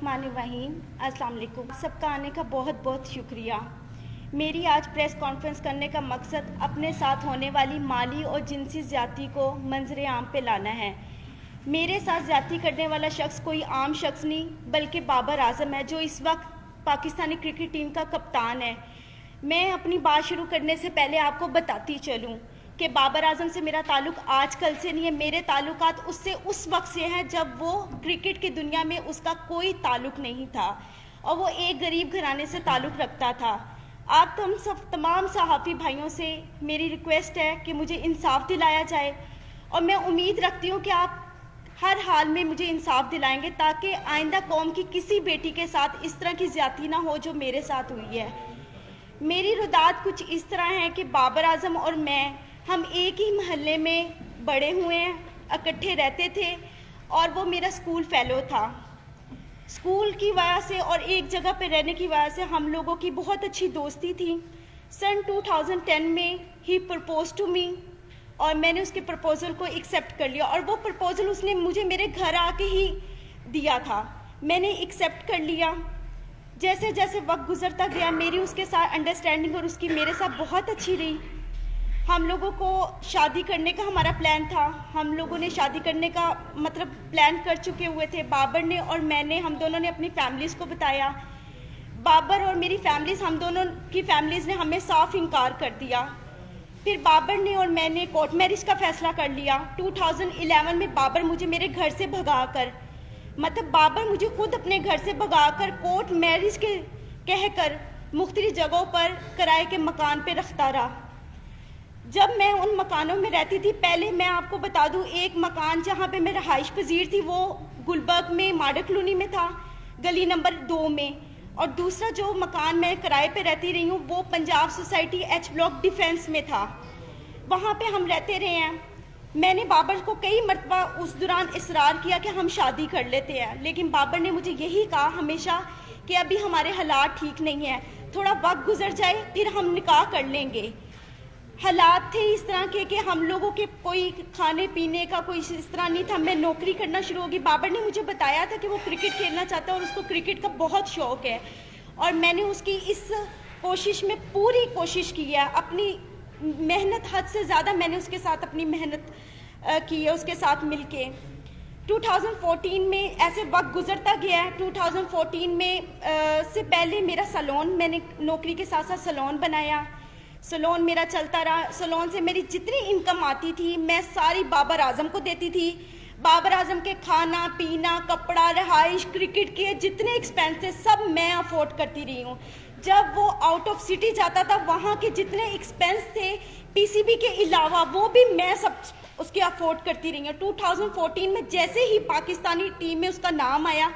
रहीम अस्सलाम वालेकुम। सबका आने का बहुत बहुत शुक्रिया। मेरी आज प्रेस कॉन्फ्रेंस करने का मकसद अपने साथ होने वाली माली और जिनसी ज़्यादती को मंजर आम पे लाना है। मेरे साथ ज़्यादती करने वाला शख्स कोई आम शख्स नहीं बल्कि बाबर आजम है, जो इस वक्त पाकिस्तानी क्रिकेट टीम का कप्तान है। मैं अपनी बात शुरू करने से पहले आपको बताती चलूँ कि बाबर आजम से मेरा ताल्लुक़ आज कल से नहीं है। मेरे ताल्लुकात उससे उस वक्त से हैं जब वो क्रिकेट की दुनिया में उसका कोई ताल्लुक़ नहीं था और वो एक गरीब घराने से ताल्लुक़ रखता था। आप तुम सब तमाम सहाफ़ी भाइयों से मेरी रिक्वेस्ट है कि मुझे इंसाफ दिलाया जाए और मैं उम्मीद रखती हूँ कि आप हर हाल में मुझे इंसाफ दिलाएंगे ताकि आइंदा कौम की किसी बेटी के साथ इस तरह की ज़्यादती ना हो जो मेरे साथ हुई है। मेरी रुदात कुछ इस तरह है कि बाबर आजम और हम एक ही महल्ले में बड़े हुए हैं, इकट्ठे रहते थे और वो मेरा स्कूल फेलो था। स्कूल की वजह से और एक जगह पे रहने की वजह से हम लोगों की बहुत अच्छी दोस्ती थी। सन 2010 में ही प्रपोज टू मी और मैंने उसके प्रपोज़ल को एक्सेप्ट कर लिया और वो प्रपोज़ल उसने मुझे मेरे घर आके ही दिया था। मैंने एक्सेप्ट कर लिया। जैसे जैसे वक्त गुजरता गया मेरी उसके साथ अंडरस्टैंडिंग और उसकी मेरे साथ बहुत अच्छी रही। हम लोगों को शादी करने का हमारा प्लान था। हम लोगों ने शादी करने का प्लान कर चुके हुए थे। बाबर ने और मैंने, हम दोनों ने अपनी फैमिलीज़ को बताया। बाबर और मेरी फैमिलीज़, हम दोनों की फैमिलीज़ ने हमें साफ इनकार कर दिया। फिर बाबर ने और मैंने कोर्ट मैरिज का फ़ैसला कर लिया। 2011 में बाबर मुझे मेरे घर से भगाकर, बाबर मुझे खुद अपने घर से भगाकर कोर्ट मैरिज के कहकर मुख्तलिफ जगहों पर किराए के मकान पे रखता रहा। जब मैं उन मकानों में रहती थी, पहले मैं आपको बता दूं, एक मकान जहां पे मैं रहाइश पजीर थी वो गुलबर्ग में माडा कॉलोनी में था, गली नंबर 2 में, और दूसरा जो मकान मैं किराए पे रहती रही हूँ वो Punjab society H block defence में था। वहाँ पे हम रहते रहे हैं। मैंने बाबर को कई मरतबा उस दौरान इसरार किया कि हम शादी कर लेते हैं, लेकिन बाबर ने मुझे यही कहा हमेशा कि अभी हमारे हालात ठीक नहीं है, थोड़ा वक्त गुजर जाए फिर हम निकाह कर लेंगे। हालात थे इस तरह के कि हम लोगों के कोई खाने पीने का कोई इस तरह नहीं था। मैं नौकरी करना शुरू होगी। बाबर ने मुझे बताया था कि वो क्रिकेट खेलना चाहता है और उसको क्रिकेट का बहुत शौक है और मैंने उसकी इस कोशिश में पूरी कोशिश की है। अपनी मेहनत हद से ज़्यादा मैंने उसके साथ अपनी मेहनत की है, उसके साथ मिलके। 2014 में ऐसे वक्त गुजरता गया है। 2014 में से पहले मेरा सैलून, मैंने नौकरी के साथ साथ सैलून बनाया। सैलून मेरा चलता रहा। सैलून से मेरी जितनी इनकम आती थी मैं सारी बाबर आजम को देती थी। बाबर आजम के खाना पीना, कपड़ा, रहाइश, क्रिकेट के जितने एक्सपेंसेस सब मैं अफोर्ड करती रही हूँ। जब वो आउट ऑफ सिटी जाता था वहाँ के जितने एक्सपेंस थे पीसीबी के अलावा वो भी मैं सब उसके अफोर्ड करती रही हूँ। 2014 में जैसे ही पाकिस्तानी टीम में उसका नाम आया,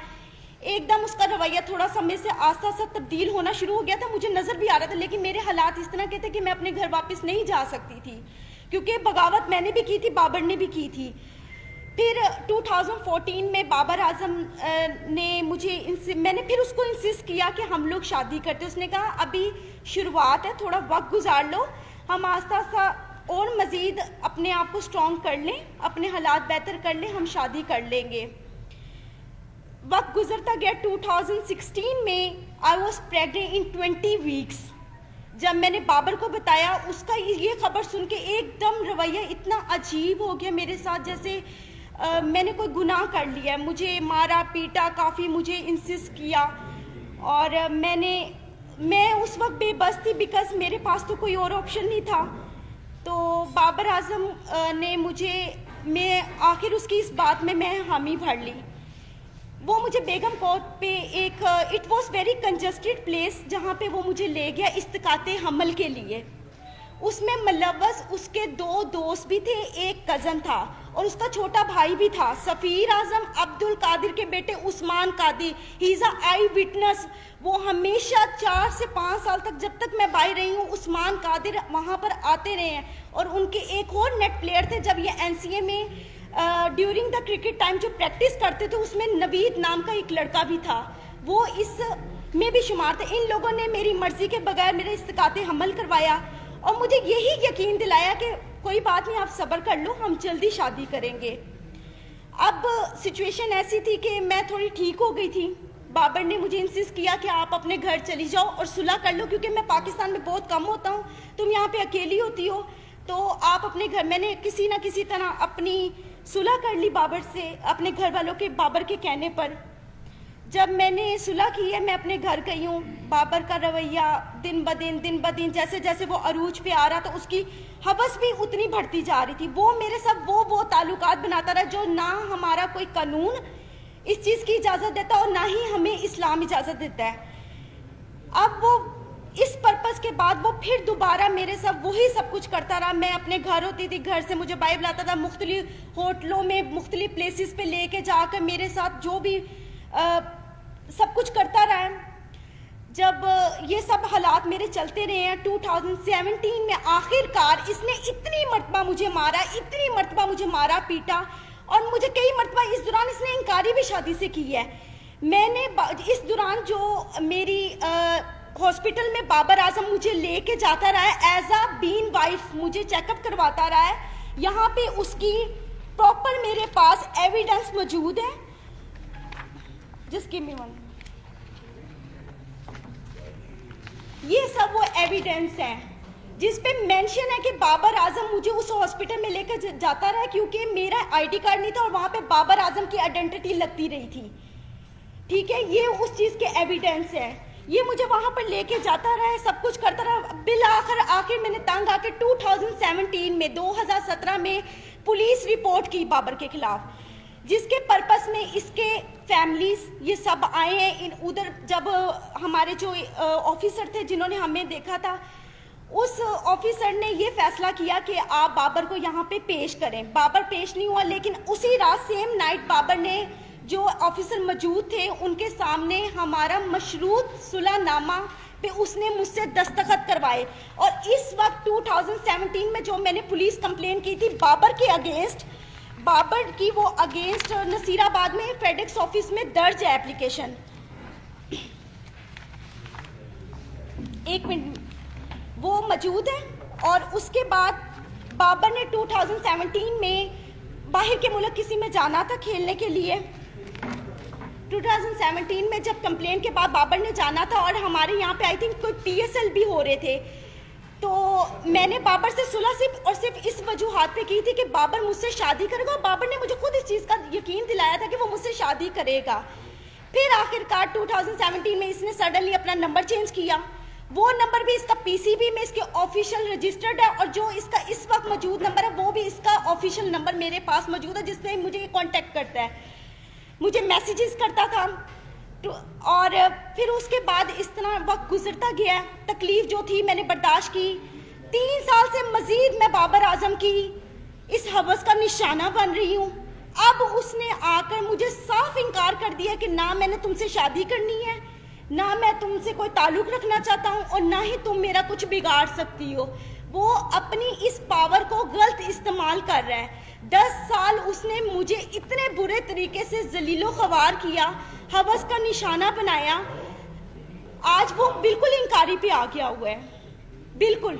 एकदम उसका रवैया थोड़ा समय से आस्ता आस्ता तब्दील होना शुरू हो गया था। मुझे नज़र भी आ रहा था, लेकिन मेरे हालात इस तरह के थे कि मैं अपने घर वापस नहीं जा सकती थी क्योंकि बगावत मैंने भी की थी, बाबर ने भी की थी। फिर 2014 में बाबर आजम ने मैंने फिर उसको इंसिस्ट किया कि हम लोग शादी करते। उसने कहा अभी शुरुआत है, थोड़ा वक्त गुजार लो, हम आस्ता आस्ता और मज़ीद अपने आप को स्ट्रॉन्ग कर लें, अपने हालात बेहतर कर लें, हम शादी कर लेंगे। वक्त गुजरता गया। 2016 में I was pregnant in 20 weeks. जब मैंने बाबर को बताया, उसका ये खबर सुन के एकदम रवैया इतना अजीब हो गया मेरे साथ, जैसे मैंने कोई गुनाह कर लिया। मुझे मारा पीटा, काफ़ी मुझे इंसिस्ट किया और मैं उस वक्त बेबस थी बिकॉज मेरे पास तो कोई और ऑप्शन नहीं था। तो बाबर आजम ने मैं आखिर उसकी इस बात में मैं हामी भर ली। वो मुझे बेगम कोर्ट पे एक it was very congested place जहाँ पे वो मुझे ले गया इस्तिकाते हमल के लिए। उसमें मुलव्वस उसके 2 दोस्त भी थे, एक कज़न था और उसका छोटा भाई भी था, सफ़ीर आजम, अब्दुल कादिर के बेटे Usman Qadir. He is a eye witness. वो हमेशा 4 से 5 साल तक, जब तक मैं बाहर रही हूँ, उस्मान कादिर वहाँ पर आते रहे हैं। और उनके एक और नेट प्लेयर थे जब ये NCA में ड्यूरिंग द क्रिकेट टाइम जो प्रैक्टिस करते थे, उसमें नवीद नाम का एक लड़का भी था, वो इस में भी शुमार थे। इन लोगों ने मेरी मर्जी के बगैर मेरे इस्तिकाते हमल करवाया और मुझे यही यकीन दिलाया कि कोई बात नहीं, आप सब्र कर लो, हम जल्दी शादी करेंगे। अब सिचुएशन ऐसी थी कि मैं थोड़ी ठीक हो गई थी, بابر نے مجھے انسسٹ کیا کہ آپ اپنے گھر چلی جاؤ اور صلح کر لو، کیونکہ میں پاکستان میں بہت کم ہوتا ہوں، تم یہاں پہ اکیلی ہوتی ہو، تو آپ اپنے گھر، میں نے کسی نہ کسی طرح اپنی صلح کر لی بابر سے، اپنے گھر والوں کے، بابر کے کہنے پر۔ جب میں نے صلح کی ہے، میں اپنے گھر گئی ہوں، بابر کا رویہ دن بدن جیسے جیسے وہ عروج پہ آ رہا تو اس کی حوث بھی اتنی بڑھتی جا رہی تھی۔ وہ میرے ساتھ وہ تعلقات بناتا رہا جو نہ ہمارا کوئی قانون اس چیز کی اجازت دیتا اور نہ ہی ہمیں اسلام اجازت دیتا ہے۔ اب وہ اس پرپس کے بعد وہ پھر دوبارہ میرے ساتھ وہی سب کچھ کرتا رہا۔ میں اپنے گھر ہوتی تھی، گھر سے مجھے بائبل لاتا تھا، مختلف ہوٹلوں میں مختلف پلیسز پہ لے کے جا کر میرے ساتھ جو بھی سب کچھ کرتا رہا ہے۔ جب یہ سب حالات میرے چلتے رہے ہیں 2017 میں آخر کار اس نے اتنی مرتبہ مجھے مارا پیٹا، اور مجھے کئی مرتبہ اس دوران اس نے انکاری بھی شادی سے کی ہے۔ میں نے اس دوران جو میری ہاسپٹل میں بابر اعظم مجھے لے کے جاتا رہا ہے ایز اے بین وائف، مجھے چیک اپ کرواتا رہا ہے، یہاں پہ اس کی پراپر میرے پاس ایویڈنس موجود ہے، جس کی یہ سب وہ ایویڈنس ہیں جس پہ مینشن ہے کہ بابر اعظم مجھے اس ہاسپٹل میں لے کر جاتا رہا کیونکہ میرا آئی ڈی کارڈ نہیں تھا اور وہاں پہ بابر اعظم کی آئیڈینٹی لگتی رہی تھی، ٹھیک ہے، یہ اس چیز کے ایویڈنس ہے۔ یہ مجھے وہاں پر لے کے جاتا رہا ہے، سب کچھ کرتا رہا، بالآخر میں نے تنگ آ کے 2017 میں 2017 میں پولیس رپورٹ کی بابر کے خلاف، جس کے پرپس میں اس کے فیملیز یہ سب آئے ہیں۔ ادھر جب ہمارے جو آفیسر تھے جنہوں نے ہمیں دیکھا تھا، اس آفیسر نے یہ فیصلہ کیا کہ آپ بابر کو یہاں پہ پیش کریں۔ بابر پیش نہیں ہوا، لیکن اسی رات سیم نائٹ بابر نے، جو آفیسر موجود تھے ان کے سامنے، ہمارا مشروط صلح نامہ پہ اس نے مجھ سے دستخط کروائے۔ اور اس وقت 2017 میں جو میں نے پولیس کمپلین کی تھی بابر کے اگینسٹ، بابر کی وہ اگینسٹ نصیر آباد میں فیڈیکس آفس میں درج ہے اپلیکیشن۔ ایک منٹ، وہ موجود ہے۔ اور اس کے بعد بابر نے 2017 میں باہر کے ملک کسی میں جانا تھا کھیلنے کے لیے، 2017 میں جب کمپلین کے بعد بابر نے جانا تھا اور ہمارے یہاں پہ آئی تھنک کوئی PSL بھی ہو رہے تھے، تو میں نے بابر سے صلح صرف اس وجوہات پہ کی تھی کہ بابر مجھ سے شادی کرے گا، اور بابر نے مجھے خود اس چیز کا یقین دلایا تھا کہ وہ مجھ سے شادی کرے گا۔ پھر آخر کار 2017 میں اس نے سڈنلی اپنا نمبر چینج کیا، وہ نمبر بھی اس کا PCB میں اس کے آفیشیل رجسٹرڈ ہے، اور جو اس کا اس وقت موجود نمبر ہے وہ بھی اس کا آفیشیل نمبر میرے پاس موجود ہے، جس میں مجھے کانٹیکٹ کرتا ہے، مجھے میسیجز کرتا تھا۔ اور پھر اس کے بعد اس طرح وقت گزرتا گیا، تکلیف جو تھی میں نے برداشت کی۔ 3 سال سے مزید میں بابر اعظم کی اس ہوس کا نشانہ بن رہی ہوں۔ اب اس نے آ کر مجھے صاف انکار کر دیا کہ نہ میں نے تم سے شادی کرنی ہے، نہ میں تم سے کوئی تعلق رکھنا چاہتا ہوں، اور نہ ہی تم میرا کچھ بگاڑ سکتی ہو۔ وہ اپنی اس پاور کو غلط استعمال کر رہا ہے۔ 10 سال اس نے مجھے اتنے برے طریقے سے ذلیل و خوار کیا، ہوس کا نشانہ بنایا، آج وہ بالکل انکاری پہ آ گیا ہوا ہے، بالکل۔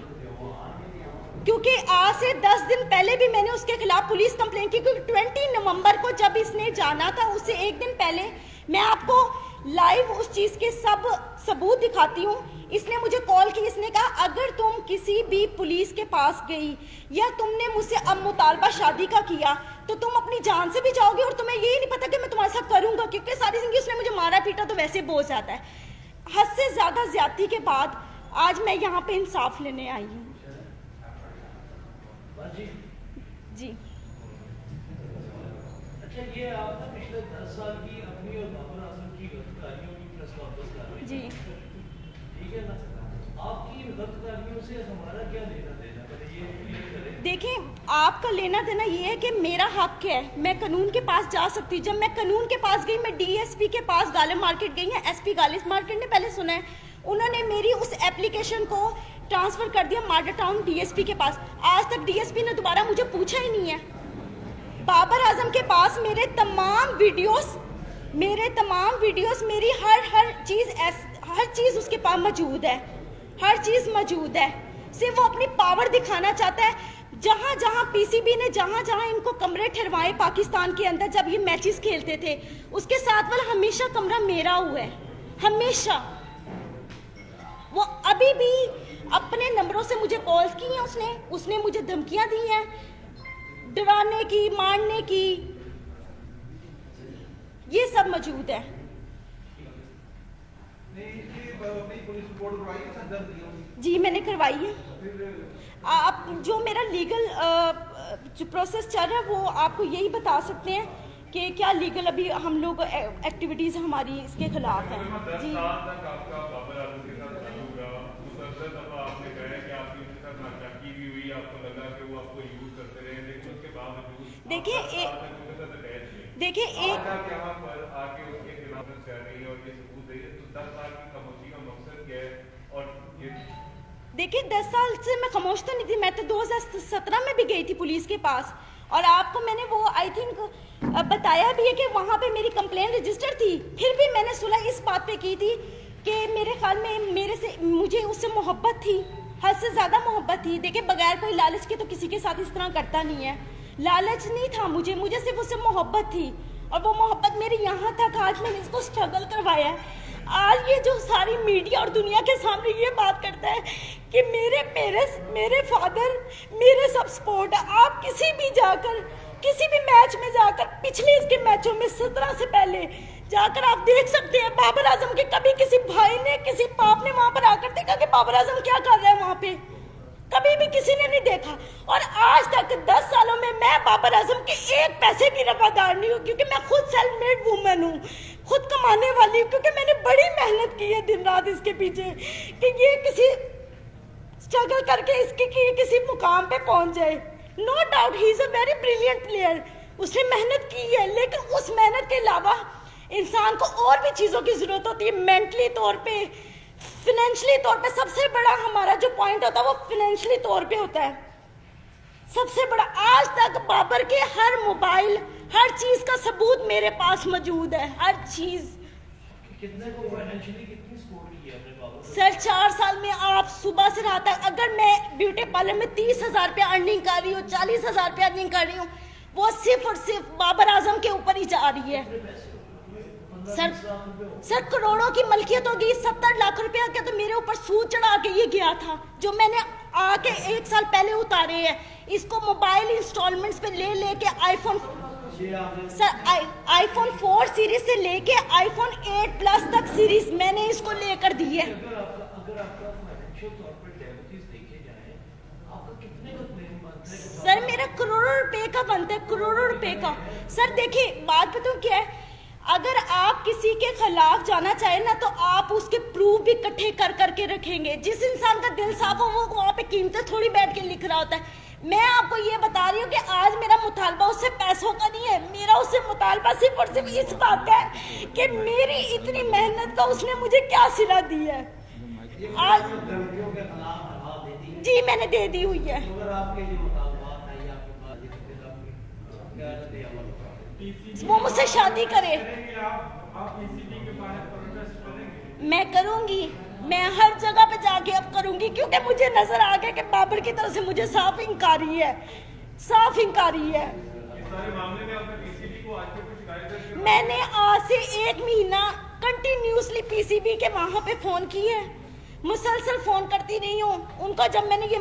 کیونکہ آج سے 10 دن پہلے بھی میں نے اس کے خلاف پولیس کمپلین کی، کیونکہ 20 نومبر کو جب اس نے جانا تھا، اس سے ایک دن پہلے، میں آپ کو لائیو اس چیز کے سب ثبوت دکھاتی ہوں۔ اس نے مجھے کال کی، اس نے کہا اگر تم کسی بھی پولیس کے پاس گئی یا تم نے مجھ سے اب مطالبہ شادی کا کیا تو تم اپنی جان سے بھی جاؤ گے، اور تمہیں یہی نہیں پتا کہ میں تمہارے ساتھ کروں گا، کیونکہ ساری زندگی اس نے مجھے مارا پیٹا تو ویسے بہت زیادہ ہے۔ حد سے زیادہ زیادتی کے بعد آج میں یہاں پہ انصاف لینے آئی ہوں۔ جی اچھا، یہ آپ نے پچھلے 10 سال کی اپنی اور بابر اعظم کی غلطیوں کی پریس کانفرنس کر رہے ہیں، جی ٹھیک ہے نا؟ آپ کی غلطیوں سے ہمارا کیا لینا دینا؟ پہلے یہ کلیئر کریں۔ دیکھیں، آپ کا لینا دینا یہ ہے کہ میرا حق ہے، میں قانون کے پاس جا سکتی ہوں۔ جب میں قانون کے پاس گئی، میں DSP کے پاس غالب مارکیٹ گئی ہیں، SP غالب مارکیٹ نے پہلے سنا ہے، انہوں نے میری اس ایپلیکیشن کو ٹرانسفر کر دیا مارڈر ٹاؤن DSP کے پاس۔ آج تک DSP نے دوبارہ مجھے پوچھا ہی نہیں ہے۔ بابر اعظم کے پاس میرے تمام ویڈیوز، میری ہر چیز اس کے پاس موجود ہے، ہر چیز موجود ہے۔ صرف وہ اپنی پاور دکھانا چاہتا ہے۔ जहाँ जहाँ पीसीबी ने जहाँ जहाँ इनको कमरे ठहरवाए पाकिस्तान के अंदर जब ये मैचेस खेलते थे, उसके साथ वाला हमेशा कमरा मेरा हुआ है, हमेशा। वो अभी भी अपने नंबरों से मुझे कॉल्स की हैं, उसने मुझे धमकियां दी हैं, डराने की, मारने की, ये सब मौजूद है। जी मैंने करवाई है। आप जो मेरा लीगल जो प्रोसेस चल रहा है वो आपको यही बता सकते हैं कि क्या लीगल अभी हम लोग एक्टिविटीज हमारी इसके खिलाफ हैं। जी देखिए देखिए 10 साल से मैं खामोश तो नहीं थी, मैं तो 2017 में भी गई थी पुलिस के पास, और आपको मैंने वो आई थिंक बताया भी है कि वहाँ पे मेरी कंप्लेन रजिस्टर थी। फिर भी मैंने सुलह इस बात पे की थी कि मेरे ख्याल में मुझे उससे मोहब्बत थी, हद से ज़्यादा मोहब्बत थी। देखिए बगैर कोई लालच के तो किसी के साथ इस तरह करता नहीं है, लालच नहीं था मुझे सिर्फ उससे मोहब्बत थी, और वो मोहब्बत मेरी यहाँ तक आज मैंने इसको स्ट्रगल करवाया है। आज ये जो सारी मीडिया और दुनिया के सामने ये बात करता है कि मेरे फादर मेरे सब सपोर्ट है। आप किसी भी मैच में जाकर पिछले इसके मैचों में 17 से पहले जाकर आप देख सकते हैं बाबर आजम के कभी किसी भाई ने किसी बाप ने वहां पर आकर देखा कि बाबर आजम क्या कर रहा है वहां पे, कभी भी किसी ने नहीं देखा। और आज तक 10 सालों में मैं बाबर आजम के एक पैसे की रवादार नहीं हूँ, क्योंकि मैं खुद सेल्फ मेड वुमन हूँ, खुद कमाने वाली हूँ, क्योंकि मैंने बड़ी मेहनत की है दिन रात इसके पीछे कि ये किसी स्ट्रगल करके इसके किसी मुकाम पे पहुंच जाए। No doubt he is a very brilliant player, उसने मेहनत की है, लेकिन उस मेहनत के अलावा इंसान को और भी चीज़ों की ज़रूरत होती है, मेंटली तौर पे, फाइनेंशियली तौर पे। सबसे बड़ा हमारा जो पॉइंट होता है वो फाइनेंशियली तौर पे होता है सबसे बड़ा। आज तक बाबर के हर मोबाइल, हर चीज का सबूत मेरे पास मौजूद है, हर चीज। कितने को फाइनेंशियली कितनी सपोर्ट किया आपने बाबर? सर 4 साल में आप सुबह से रात तक, अगर मैं ब्यूटी पार्लर में 30,000 रुपया अर्निंग कर रही हूँ, 40,000 रुपया अर्निंग कर रही हूँ, वो सिर्फ और सिर्फ बाबर आजम के ऊपर ही जा रही है। सर करोड़ों की मलकियत होगी, 70 लाख रुपया का तो मेरे ऊपर सूद चढ़ा के ये गया था, जो मैंने आके 1 साल पहले उतारे हैं। इसको मोबाइल इंस्टॉलमेंट्स पे लेके आईफोन, सर आईफोन 4 सीरीज से लेके आईफोन 8 प्लस तक सीरीज मैंने इसको लेकर दी है। अगर आपका फाइनेंशियल तौर पर डैमेजेस देखे जाए, आपका कितने का क्लेम बनता है? सर मेरा करोड़ों रुपए का बनता है, करोड़ों रुपए का। सर देखिए बात बताऊं क्या है, अगर आप किसी के खिलाफ जाना चाहे ना तो आप उसके प्रूफ भी इकट्ठे कर करके रखेंगे। जिस इंसान का दिल साफ हो वो वहाँ पे कीमतें थोड़ी बैठ के लिख रहा होता है। मैं आपको ये बता रही हूँ कि आज मेरा मुतालबा उससे पैसों का नहीं है, मेरा उससे मुतालबा सिर्फ और सिर्फ इस बात का है कि मेरी इतनी मेहनत का उसने मुझे क्या सिला दी है। आज जी मैंने दे दी हुई है। वो मुझसे शादी करे, मैं करूंगी, मैं हर जगह पे जाके अब करूंगी, क्योंकि मुझे नजर आ गया कि बाबर की तरफ से मुझे साफ इंकारी है, साफ इंकारी है। मैंने आज से 1 महीना कंटिन्यूसली पीसीबी के वहां पे फोन किए, मुसलसल फोन करती रही हूँ उनको। जब मैंने ये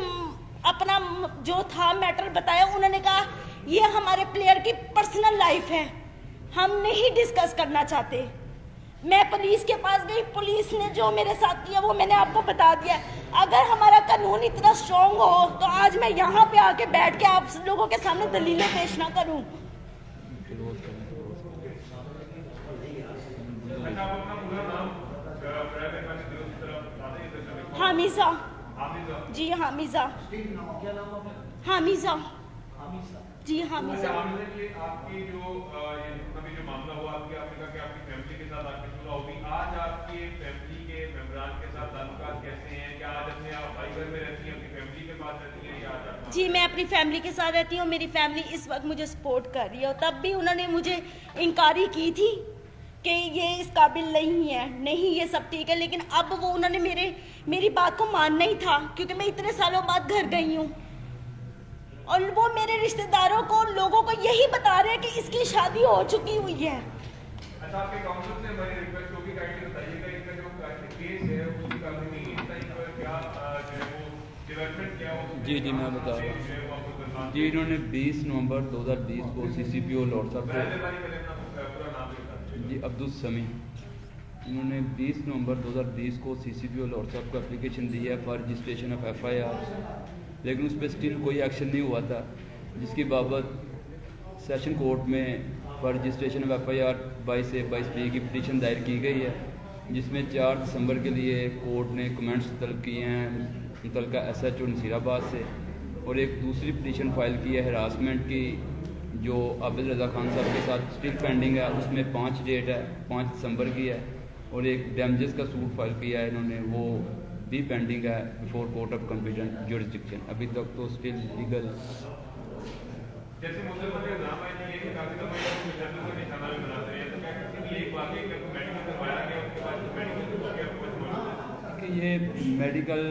अपना जो था मैटर बताया, उन्होंने कहा ये हमारे प्लेयर की पर्सनल लाइफ है, हम नहीं डिस्कस करना चाहते। मैं पुलिस के पास गई, पुलिस ने जो मेरे साथ किया वो मैंने आपको बता दिया। अगर हमारा कानून इतना स्ट्रॉन्ग हो तो आज मैं यहाँ पे आके बैठ के आप लोगों के सामने दलीलें पेश ना करूँ। हामिजा जी, हामिजा हामिजा जी, हामिजा। आपकी जो अभी जो मामला हुआ, आपने कहा कि आपकी फैमिली के साथ आपकी सुलह होगी, आज आपके फैमिली के मेंबरान के साथ ताल्लुकात कैसे हैं? क्या आज अपने आप भाई घर में रहती हैं, अपनी फैमिली के पास रहती हैं, या आज? जी मैं अपनी फैमिली के साथ रहती हूँ, मेरी फैमिली इस वक्त मुझे सपोर्ट कर रही है। और तब भी उन्होंने मुझे इंकारी की थी कि ये इस काबिल नहीं है, नहीं ये सब ठीक है, लेकिन अब वो उन्होंने मेरी बात को मानना ही था, क्योंकि मैं इतने सालों बाद घर गई हूँ और वो मेरे रिश्तेदारों को, लोगों को यही बता रहे हैं कि इसकी शादी हो चुकी हुई है। अच्छा, आपके काउंसिल से हमारी रिक्वेस्ट होगी, काइंडली बताइएगा इनका जो केस है उसकी कानूनी इंसाइट पर क्या जो है वो डेवलपमेंट क्या हो। जी मैं बता रहा हूँ जी। इन्होंने 20 नवंबर 2020 को CCPO लॉर्ड साहब को, जी अब्दुल समी, इन्होंने 20 नवंबर 2020 को CCPO लॉर्ड साहब को एप्लीकेशन दी है फॉर रजिस्ट्रेशन ऑफ FIR, लेकिन उस पर स्टिल कोई एक्शन नहीं हुआ था, जिसकी बाबत सेशन कोर्ट में for registration of FIR 22A की पिटीशन दायर की गई है, जिसमें 4 दिसंबर के लिए कोर्ट ने कमेंट्स तलब किए हैं मुतलका SHO नसीराबाद से, और एक दूसरी पिटीशन फाइल की है हरासमेंट की जो आबिद रज़ा खान साहब के साथ स्टिल पेंडिंग है, उसमें 5 डेट है, 5 दिसंबर की है, और एक डैमेजेस का सूट फाइल किया है इन्होंने, वो भी पेंडिंग है before court of competent jurisdiction. अभी तक तो स्टिल लीगल जैसे मुद्दे पर नाम है कि ये काफी दफा ये जर्नल को निशाना भी बनाते हैं, तो क्या किसी एक वाकई के मेडिकल करवाया गया उसके बाद मेडिकल को क्या कुछ कि ये मेडिकल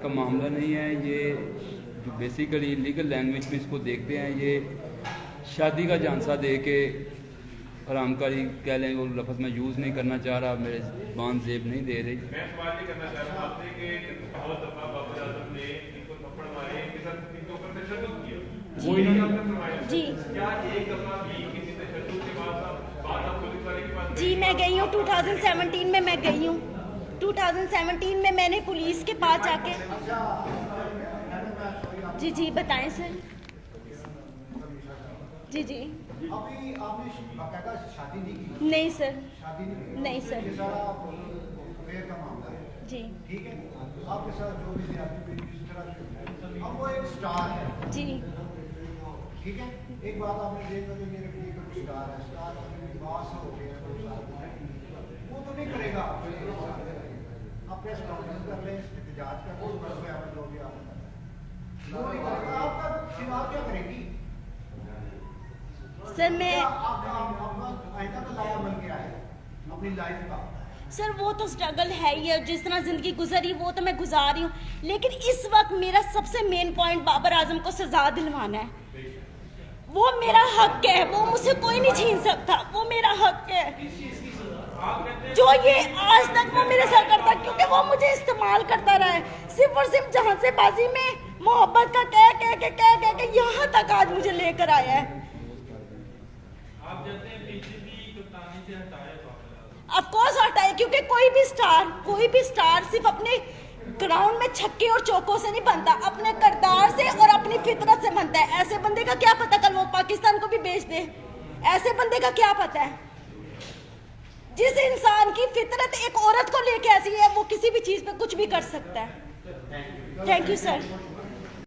का मामला नहीं है, ये जो बेसिकली लीगल लैंग्वेज में इसको देखते हैं, ये शादी का झांसा दे के हरामकारी कह लें, वो लफ्ज़ मैं यूज़ नहीं करना चाह रहा, मेरे ज़बान ज़ेब नहीं दे रही। मैं सवाल ये करना चाह रहा हूँ आपसे कि बहुत दफा बाबर आजम ने इनको थप्पड़ मारे, इनके साथ इनके ऊपर तशद्दुद किया, वो ही आपने फरमाया जी। क्या एक दफा भी किसी तशद्दुद के बाद आप पुलिस वाले के पास? जी मैं गई हूँ 2017 में, मैं गई हूँ 2017 में, मैंने पुलिस के पास जाके। जी बताएं सर। जी अभी आपने बाकायदा शादी नहीं की? नहीं सर। शादी नहीं सर। ये सारा अफेयर का मामला है, जी ठीक है? आपके साथ जो भी ज्यादती हुई जिस तरह से, अब वो एक स्टार है, जी ठीक है? एक बात आपने देखा कि मेरे लिए कोई स्टार है, स्टार विवास हो गया तो वो तो नहीं करेगा, आप प्रेस कॉन्फ्रेंस कर लें, एहतजाज का कोई मसला है जो भी आप वो नहीं करेगा, आपका चुनाव क्या करेगी सर? मैं आइंदा तो लाया बन के आए अपनी लाइफ का। सर वो तो स्ट्रगल है ही है, जिस तरह जिंदगी गुजरी वो तो मैं गुजार रही हूँ, लेकिन इस वक्त मेरा सबसे मेन पॉइंट बाबर आजम को सजा दिलवाना है। वो मेरा हक है, वो मुझसे कोई नहीं छीन सकता, वो मेरा हक है। जो ये आज तक वो मेरे साथ करता, क्योंकि वो मुझे इस्तेमाल करता रहा है, सिर्फ और सिर्फ जहां से बाजी में मोहब्बत का कह यहाँ तक आज मुझे लेकर आया है। आप कहते हैं बीजेपी कप्तानी से हटाए बाबर आजम? ऑफ कोर्स हटाए, क्योंकि कोई भी स्टार सिर्फ अपने ग्राउंड में छक्के और चौकों से नहीं बनता, अपने किरदार से और अपनी फितरत से बनता है। ऐसे बंदे का क्या पता कल वो पाकिस्तान को भी बेच दे, ऐसे बंदे का क्या पता है? जिस इंसान की फितरत एक औरत को लेके ऐसी है, वो किसी भी चीज पे कुछ भी कर सकता है। Thank you sir.